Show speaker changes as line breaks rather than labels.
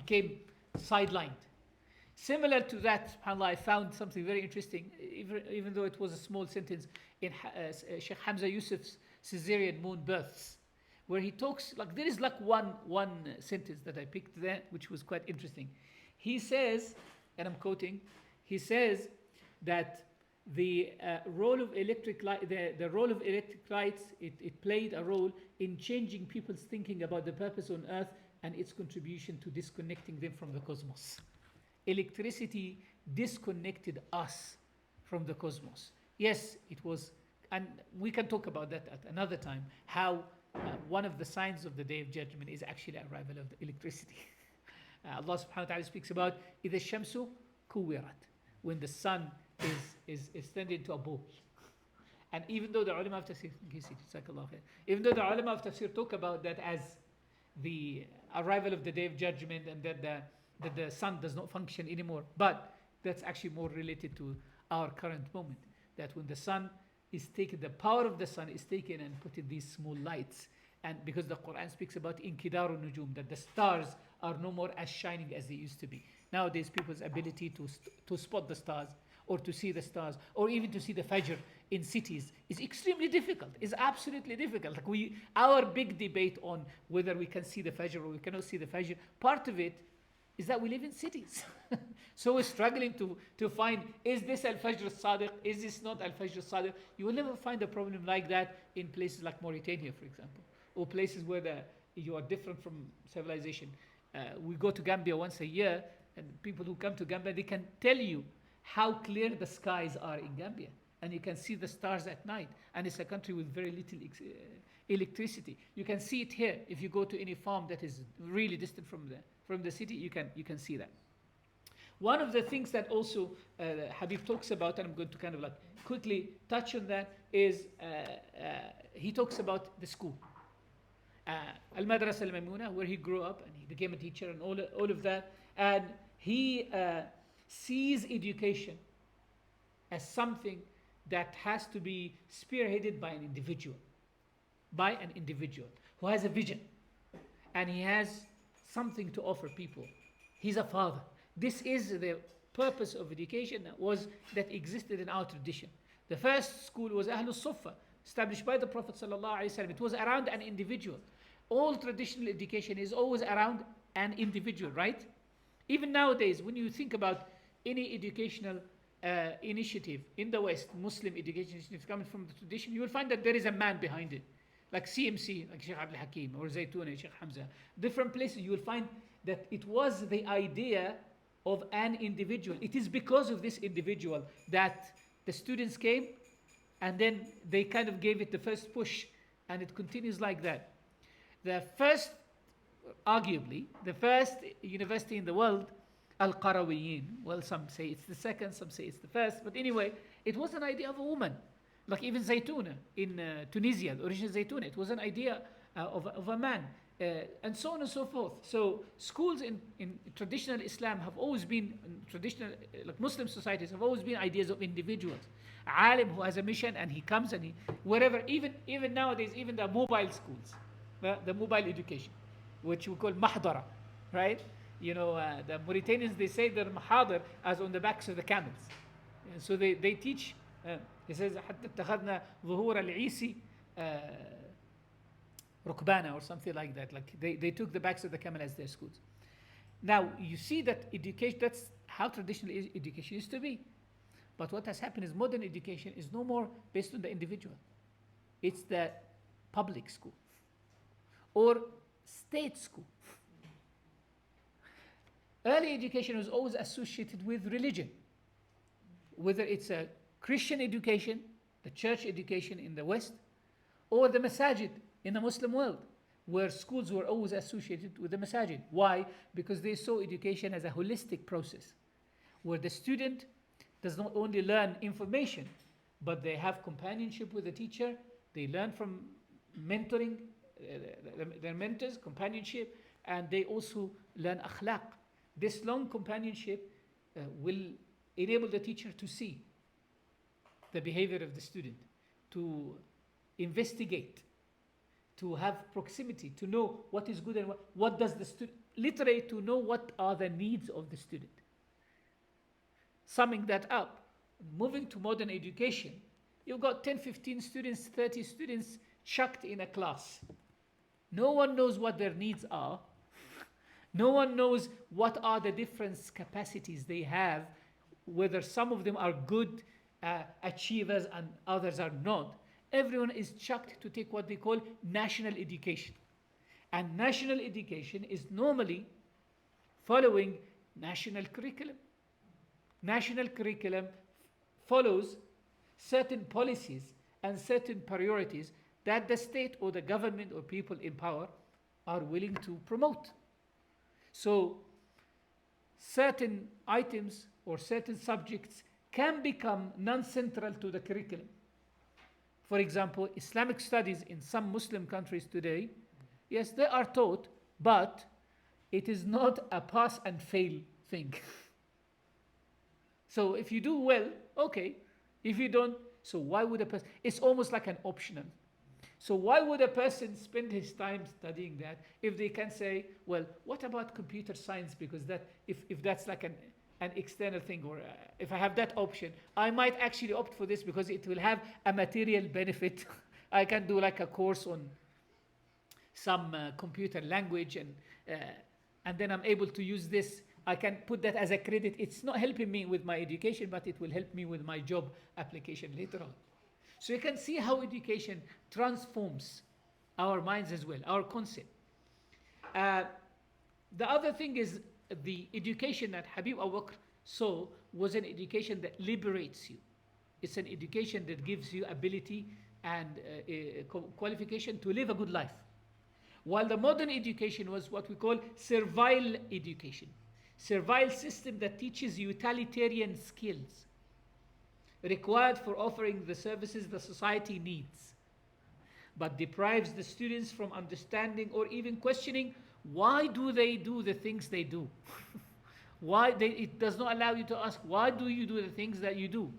became sidelined. Similar to that, subhanAllah, I found something very interesting, even though it was a small sentence, in Sheikh Hamza Yusuf's Caesarean moon births, where he talks, like there is like one sentence that I picked there, which was quite interesting. He says, and I'm quoting, he says that the role of electric light, the role of electric lights, it played a role in changing people's thinking about the purpose on earth and its contribution to disconnecting them from the cosmos. Electricity disconnected us from the cosmos. Yes, it was, and we can talk about that at another time, how one of the signs of the Day of Judgment is actually arrival of the electricity. Allah subhanahu wa ta'ala speaks about إِذَا الشَّمْسُ كُوِّرَتْ, when the sun is turned into a ball. And even though the ulama of tafsir, even though the ulama of tafsir talk about that as the arrival of the Day of Judgment, and that the sun does not function anymore, but that's actually more related to our current moment, that when the sun is taken, the power of the sun is taken and put in these small lights. And because the Quran speaks about inkidaru nujum, that the stars are no more as shining as they used to be. Nowadays, people's ability to spot the stars, or to see the stars, or even to see the fajr in cities is extremely difficult. It's absolutely difficult. Like our big debate on whether we can see the fajr or we cannot see the fajr, part of it is that we live in cities. So we're struggling to find, is this al-fajr al-sadiq, is this not al-fajr al-sadiq? You will never find a problem like that in places like Mauritania, for example, or places where you are different from civilization. We go to Gambia once a year, and people who come to Gambia, they can tell you how clear the skies are in Gambia, and you can see the stars at night, and it's a country with very little electricity. You can see it here. If you go to any farm that is really distant from the city, you can see that. One of the things that also Habib talks about, and I'm going to kind of like quickly touch on that, is he talks about the school. Al-Madrasa al-Maymuna, where he grew up and he became a teacher and all of that. And he sees education as something that has to be spearheaded by an individual who has a vision and he has something to offer people. He's a father. This is the purpose of education that existed in our tradition. The first school was Ahlul Sufa, established by the Prophet ﷺ. It was around an individual. All traditional education is always around an individual, right? Even nowadays, when you think about any educational initiative in the West, Muslim education initiative coming from the tradition, you will find that there is a man behind it. Like CMC, like Shaykh Abdul Hakim, or Zaytuna, Shaykh Hamza. Different places, you will find that it was the idea of an individual. It is because of this individual that the students came, and then they kind of gave it the first push, and it continues like that. Arguably, the first university in the world, Al-Qarawiyyin. Well, some say it's the second, some say it's the first. But anyway, it was an idea of a woman. Like even Zaytuna in Tunisia, the original Zaytuna, it was an idea of a man. And so on and so forth. So schools in traditional Islam have always been, traditional like Muslim societies have always been ideas of individuals. Alim who has a mission and he comes and wherever, even nowadays, even the mobile schools, the mobile education, which we call mahdara, right? You know, the Mauritanians, they say their mahadar as on the backs of the camels. And so they teach, he says, حتى اتخذنا ظهور العيسي ركبانا, or something like that. Like they took the backs of the camel as their schools. Now, you see that education, that's how traditional education used to be. But what has happened is modern education is no more based on the individual. It's the public school or state school. Early education was always associated with religion, whether it's a Christian education, the church education in the West, or the masajid in the Muslim world, where schools were always associated with the masajid. Why? Because they saw education as a holistic process, where the student does not only learn information, but they have companionship with the teacher. They learn from mentoring their mentors, companionship, and they also learn akhlaq. This long companionship will enable the teacher to see the behavior of the student, to investigate, to have proximity, to know what is good and what does the student literate to know what are the needs of the student. Summing that up, moving to modern education, you've got 10, 15 students, 30 students chucked in a class. No one knows what their needs are. No one knows what are the different capacities they have, whether some of them are good achievers and others are not. Everyone is chucked to take what they call national education. And national education is normally following national curriculum. National curriculum follows certain policies and certain priorities that the state or the government or people in power are willing to promote. So certain items or certain subjects can become non-central to the curriculum. For example, Islamic studies in some Muslim countries today, yes, they are taught, but it is not a pass and fail thing. So if you do well, okay. If you don't, so why would a person, it's almost like an optional. So why would a person spend his time studying that if they can say, well, what about computer science? Because that, if that's like an external thing, or if I have that option, I might actually opt for this because it will have a material benefit. I can do like a course on some computer language, and then I'm able to use this. I can put that as a credit. It's not helping me with my education, but it will help me with my job application later on. So you can see how education transforms our minds as well, our concept. The other thing is the education that Habib Abu Bakr saw was an education that liberates you. It's an education that gives you ability and qualification to live a good life. While the modern education was what we call servile education. Servile system that teaches utilitarian skills required for offering the services the society needs, but deprives the students from understanding or even questioning why do they do the things they do. It does not allow you to ask, why do you do the things that you do?